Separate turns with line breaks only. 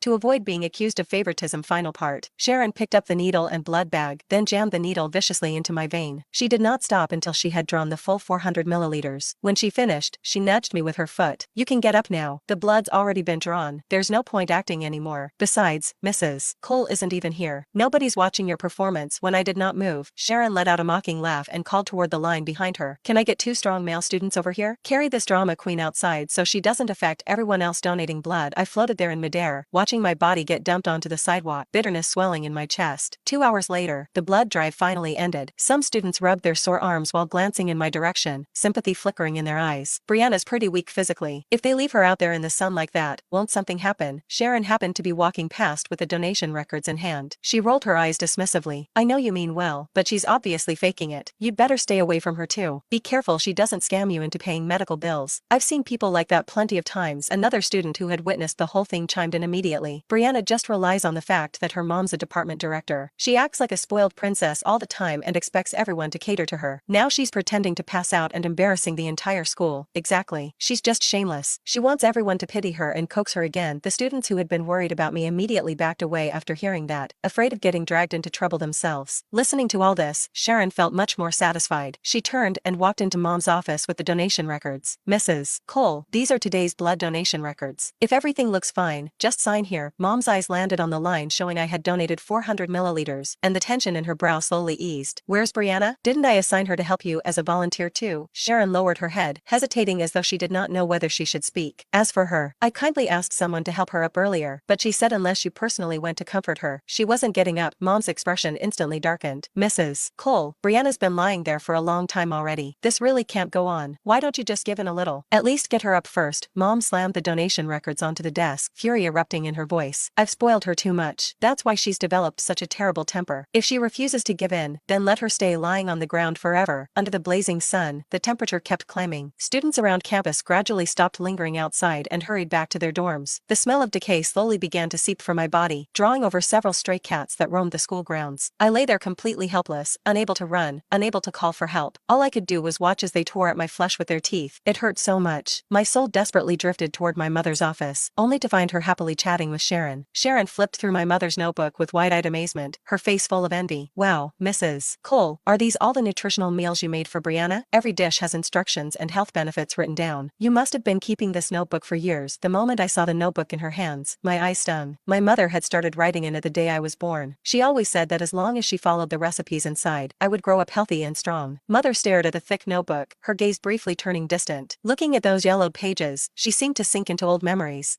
To avoid being accused of favoritism. Final part. Sharon picked up the needle and blood bag, then jammed the needle viciously into my vein. She did not stop until she had drawn the full 400 milliliters. When she finished, she nudged me with her foot. You can get up now. The blood's already been drawn. There's no point acting anymore. Besides, Mrs. Cole isn't even here. Nobody's watching your performance. When I did not move, Sharon let out a mocking laugh and called toward the line behind her. Can I get 2 strong male students over here? Carry this drama queen outside so she doesn't affect everyone else donating blood. I floated there in midair, watching my body get dumped onto the sidewalk, bitterness swelling in my chest. 2 hours later, the blood drive finally ended. Some students rubbed their sore arms while glancing in my direction, sympathy flickering in their eyes. Brianna's pretty weak physically. If they leave her out there in the sun like that, won't something happen? Sharon happened to be walking past with the donation records in hand. She rolled her eyes dismissively. I know you mean well, but she's obviously faking it. You'd better stay away from her too. Be careful she doesn't scam you into paying medical bills. I've seen people like that plenty of times. Another student who had witnessed the whole thing chimed in immediately. Brianna just relies on the fact that her mom's a department director. She acts like a spoiled princess all the time and expects everyone to cater to her. Now she's pretending to pass out and embarrassing the entire school. Exactly. She's just shameless. She wants everyone to pity her and coax her again. The students who had been worried about me immediately backed away after hearing that, afraid of getting dragged into trouble themselves. Listening to all this, Sharon felt much more satisfied. She turned and walked into Mom's office with the donation records. Mrs. Cole, these are today's blood donation records. If everything looks fine, just sign here. Mom's eyes landed on the line showing I had donated 400 milliliters, and the tension in her brow slowly eased. Where's Brianna? Didn't I assign her to help you as a volunteer too? Sharon lowered her head, hesitating as though she did not know whether she should speak. As for her, I kindly asked someone to help her up earlier, but she said unless you personally went to comfort her, she wasn't getting up. Mom's expression instantly darkened. Mrs. Cole, Brianna's been lying there for a long time already. This really can't go on. Why don't you just give in a little? At least get her up first. Mom slammed the donation records onto the desk, fury erupting in her voice. I've spoiled her too much. That's why she's developed such a terrible temper. If she refuses to give in, then let her stay lying on the ground forever. Under the blazing sun, the temperature kept climbing. Students around campus gradually stopped lingering outside and hurried back to their dorms. The smell of decay slowly began to seep from my body, drawing over several stray cats that roamed the school grounds. I lay there completely helpless, unable to run, unable to call for help. All I could do was watch as they tore at my flesh with their teeth. It hurt so much. My soul desperately drifted toward my mother's office, only to find her happily chatting with Sharon. Sharon flipped through my mother's notebook with wide-eyed amazement, her face full of envy. Wow, Mrs. Cole, are these all the nutritional meals you made for Brianna? Every dish has instructions and health benefits written down. You must have been keeping this notebook for years. The moment I saw the notebook in her hands, my eyes stung. My mother had started writing in it the day I was born. She always said that as long as she followed the recipes inside, I would grow up healthy and strong. Mother stared at the thick notebook, her gaze briefly turning distant. Looking at those yellowed pages, she seemed to sink into old memories.